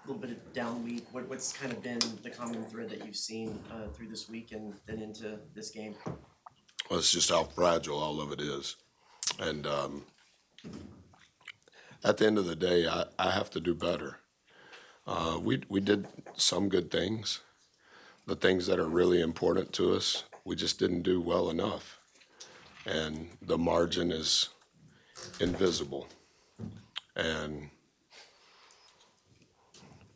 little bit of down week. What's kind of been the common thread that you've seen through this week and then into this game? Well, it's just how fragile all of it is. And at the end of the day, I have to do better. We did some good things. The things that are really important to us, we just didn't do well enough. And the margin is invisible. And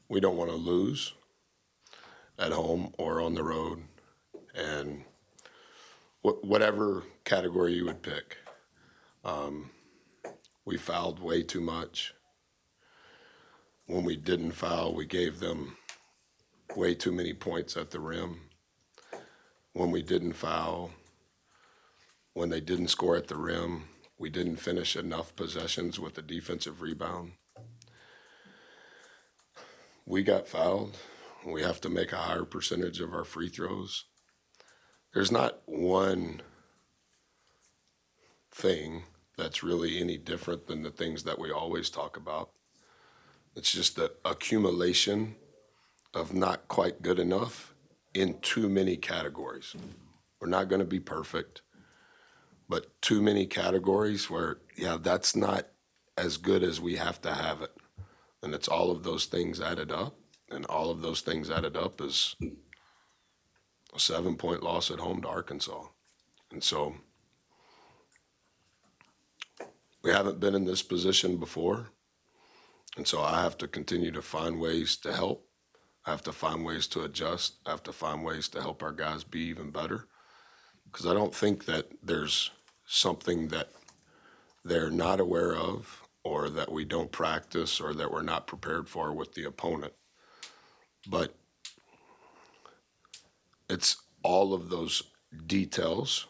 we don't want to lose at home or on the road. And whatever category you would pick, we fouled way too much. When we didn't foul, we gave them way too many points at the rim. When we didn't foul, when they didn't score at the rim, we didn't finish enough possessions with a defensive rebound. We got fouled. We have to make a higher percentage of our free throws. There's not one thing that's really any different than the things that we always talk about. It's just the accumulation of not quite good enough in too many categories. We're not going to be perfect, but too many categories where, yeah, that's not as good as we have to have it. And it's all of those things added up, and all of those things added up is a 7-point loss at home to Arkansas. And so we haven't been in this position before. And so I have to continue to find ways to help. I have to find ways to adjust. I have to find ways to help our guys be even better. Because I don't think that there's something that they're not aware of or that we don't practice or that we're not prepared for with the opponent. But it's all of those details,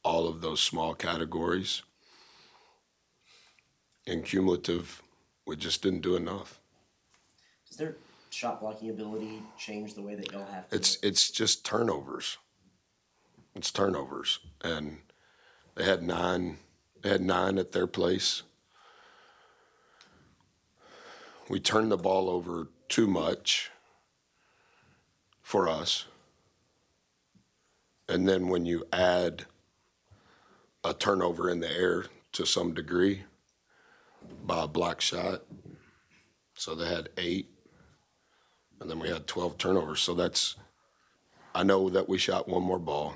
all of those small categories. In cumulative, we just didn't do enough. Does their shot blocking ability change the way that y'all have to? It's just turnovers. It's turnovers. And they had nine at their place. We turned the ball over too much for us. And then when you add a turnover in the air to some degree by a block shot, so they had 8, and then we had 12 turnovers. So I know that we shot one more ball.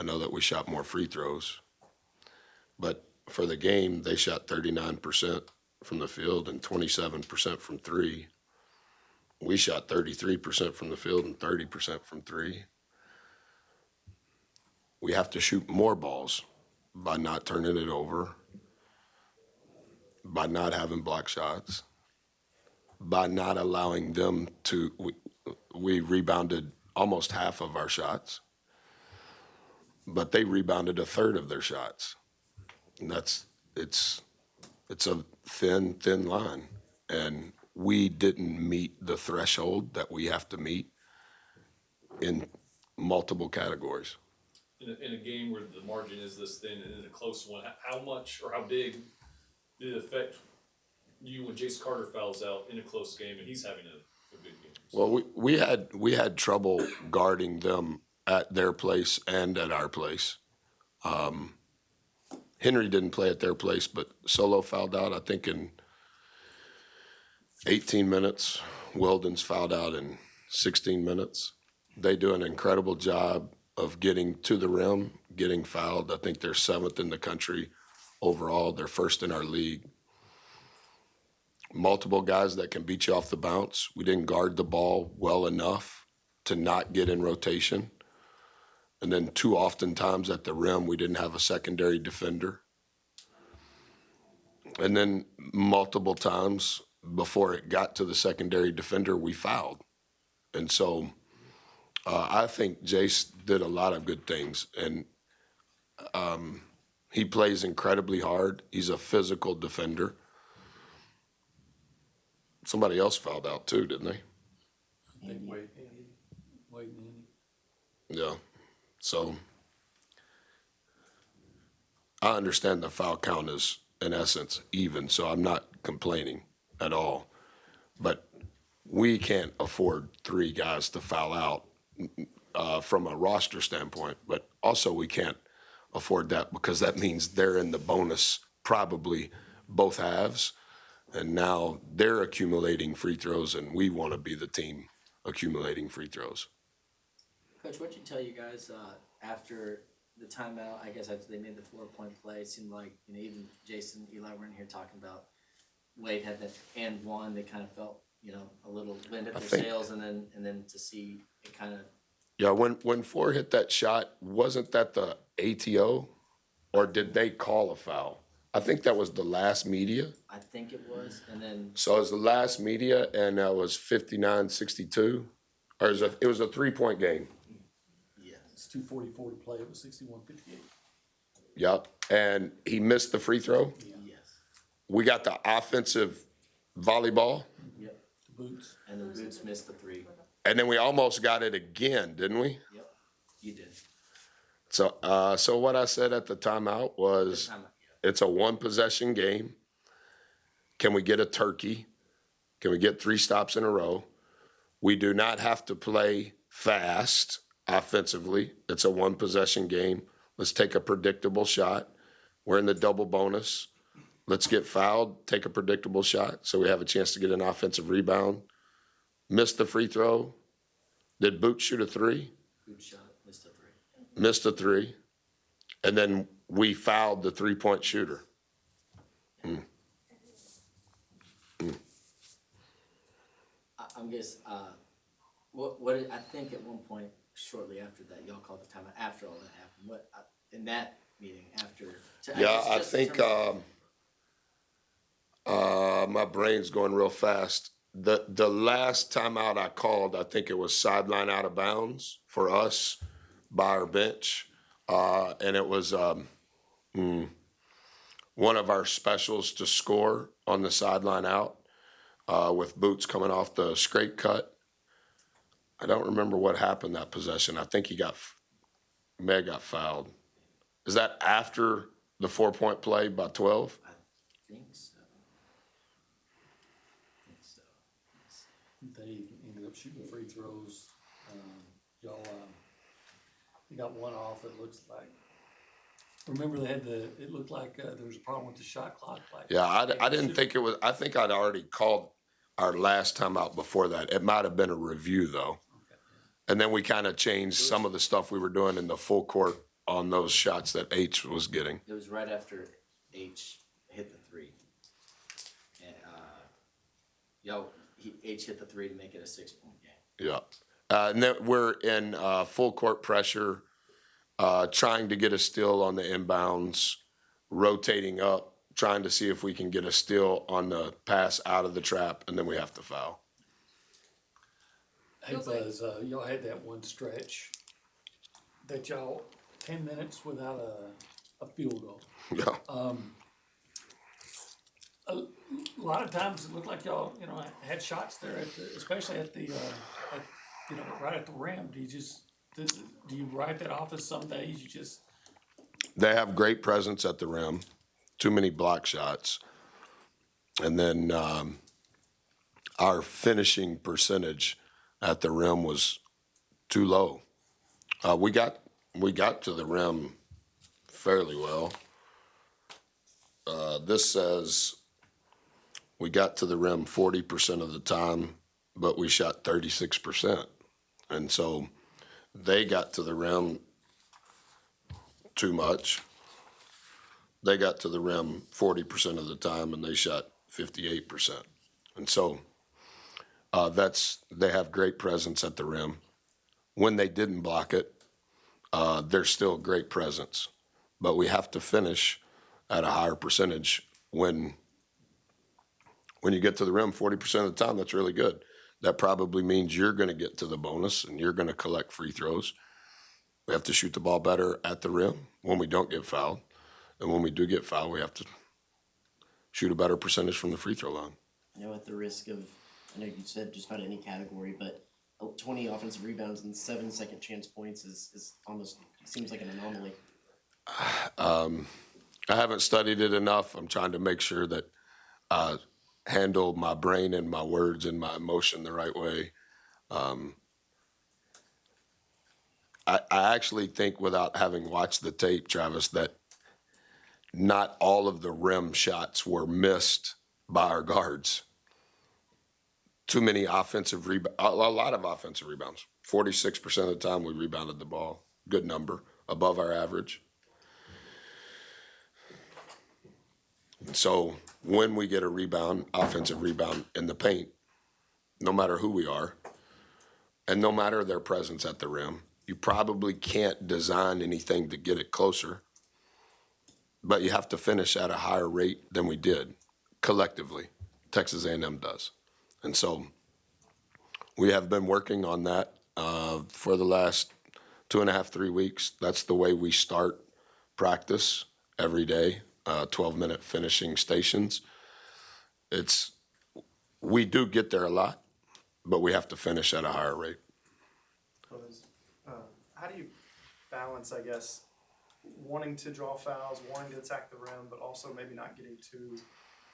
I know that we shot more free throws. But for the game, they shot 39% from the field and 27% from 3. We shot 33% from the field and 30% from 3. We have to shoot more balls by not turning it over, by not having block shots, by not allowing them to. We rebounded almost half of our shots, but they rebounded a third of their shots. And it's a thin line. And we didn't meet the threshold that we have to meet in multiple categories. In a game where the margin is this thin and in a close one, how much or how big did it affect you when Jace Carter fouls out in a close game and he's having a good game? Well, we had trouble guarding them at their place and at our place. Henry didn't play at their place, but Solo fouled out, I think, in 18 minutes. Weldon's fouled out in 16 minutes. They do an incredible job of getting to the rim, getting fouled. I think they're 7th in the country overall. They're 1st in our league. Multiple guys that can beat you off the bounce. We didn't guard the ball well enough to not get in rotation. And then too often times at the rim, we didn't have a secondary defender. And then multiple times before it got to the secondary defender, we fouled. And so I think Jace did a lot of good things. And he plays incredibly hard. He's a physical defender. Somebody else fouled out too, didn't they? Wait, Andy. Yeah. So I understand the foul count is, in essence, even, so I'm not complaining at all. But we can't afford 3 guys to foul out from a roster standpoint, but also we can't afford that because that means they're in the bonus probably both halves, and now they're accumulating free throws, and we want to be the team accumulating free throws. Coach, what'd you tell you guys after the timeout? I guess after they made the 4-point play, it seemed like even Jason, Eli were in here talking about Wade had that and one. They kind of felt a little wind at their sails, and then to see it kind of. Yeah, when Four hit that shot, wasn't that the ATO, or did they call a foul? I think that was the last media. I think it was, and then. So it was the last media, and that was 59-62, or it was a 3-point game. Yes. It's 2:44 to play, it was 61-58. Yep, and he missed the free throw. Yes. We got the offensive volleyball, Yep. The boots. And the Boots missed the 3. and then we almost got it again, didn't we? Yep. You did. So what I said at the timeout was, Timeout, it's a 1-possession game. Can we get a turkey? Can we get 3 stops in a row? We do not have to play fast offensively. It's a 1-possession game. Let's take a predictable shot. We're in the double bonus. Let's get fouled, take a predictable shot so we have a chance to get an offensive rebound. Miss the free throw. Did Boots shoot a 3? Boot shot, missed a 3. Missed a 3. And then we fouled the 3-point shooter. I'm guess. What I think at one point shortly after that, y'all called the timeout after all that happened. What in that meeting after? Yeah, I guess just in think terms of- my brain's going real fast. The last timeout I called, I think it was sideline out of bounds for us by our bench. And it was one of our specials to score on the sideline out with Boots coming off the straight cut. I don't remember what happened that possession. I think he may have got fouled. Is that after the 4-point play by 12? I think so. They ended up shooting free throws. Y'all, they got one off, it looks like. Remember they had it looked like there was a problem with the shot clock. Yeah, I didn't think it was, I think I'd already called our last time out before that. It might have been a review though. And then we kind of changed some of the stuff we were doing in the full court on those shots that H was getting. It was right after H hit the 3, and H hit the 3 to make it a 6-point game. Yeah. And then we're in full court pressure, trying to get a steal on the inbounds, rotating up, trying to see if we can get a steal on the pass out of the trap, and then we have to foul. Hey Buzz, y'all had that one stretch that y'all 10 minutes without a field goal. Yeah. A lot of times it looked like y'all, had shots there especially at the, right at the rim. Do you write that off as some days you just? They have great presence at the rim, too many block shots. And then our finishing percentage at the rim was too low. We got to the rim fairly well. This says we got to the rim 40% of the time, but we shot 36%. And so they got to the rim too much. They got to the rim 40% of the time, and they shot 58%. And so they have great presence at the rim. When they didn't block it, there's still great presence. But we have to finish at a higher percentage. When you get to the rim 40% of the time, that's really good. That probably means you're going to get to the bonus and you're going to collect free throws. We have to shoot the ball better at the rim when we don't get fouled. And when we do get fouled, we have to shoot a better percentage from the free throw line. I know at the risk of, I know you said just about any category, but 20 offensive rebounds and 7 second chance points is almost, seems like an anomaly. I haven't studied it enough. I'm trying to make sure that handle my brain and my words and my emotion the right way. I actually think, without having watched the tape, Travis, that not all of the rim shots were missed by our guards. Too many offensive a lot of offensive rebounds. 46% of the time we rebounded the ball. Good number, above our average. So when we get a rebound, offensive rebound in the paint, no matter who we are, and no matter their presence at the rim, you probably can't design anything to get it closer, but you have to finish at a higher rate than we did collectively. Texas A&M does. And so we have been working on that for the last 2.5, 3 weeks. That's the way we start practice every day, 12-minute finishing stations. We do get there a lot, but we have to finish at a higher rate. How do you balance, I guess, wanting to draw fouls, wanting to attack the rim, but also maybe not getting too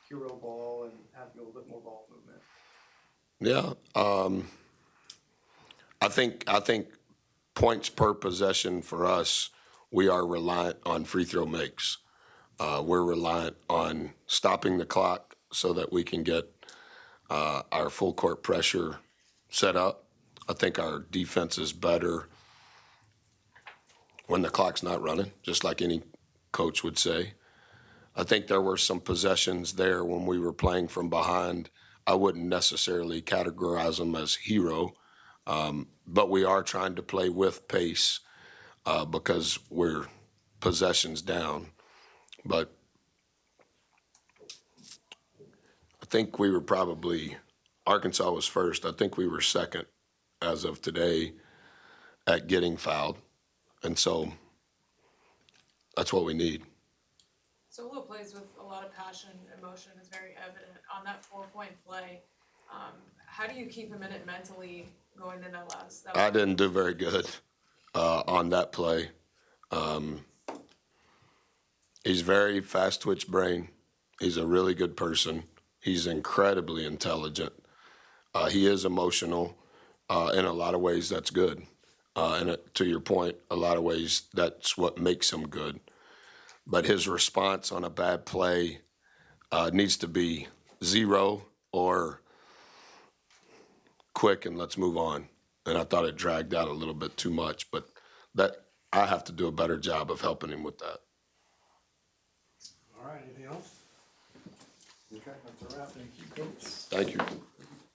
hero ball and having a little bit more ball movement? Yeah, I think points per possession for us, we are reliant on free throw makes. We're reliant on stopping the clock so that we can get our full court pressure set up. I think our defense is better when the clock's not running, just like any coach would say. I think there were some possessions there when we were playing from behind. I wouldn't necessarily categorize them as hero, but we are trying to play with pace because we're possessions down. But I think we were Arkansas was first. I think we were second as of today at getting fouled. And so that's what we need. Solo plays with a lot of passion, emotion is very evident. On that 4-point play, how do you keep him in it mentally going into that? I didn't do very good on that play. He's very fast twitch brain. He's a really good person. He's incredibly intelligent. He is emotional. In a lot of ways, that's good. And to your point, a lot of ways, that's what makes him good. But his response on a bad play needs to be 0 or quick and let's move on. And I thought it dragged out a little bit too much, but that I have to do a better job of helping him with that. All right, anything else? Okay, that's a wrap. Thank you, Coach. Thank you.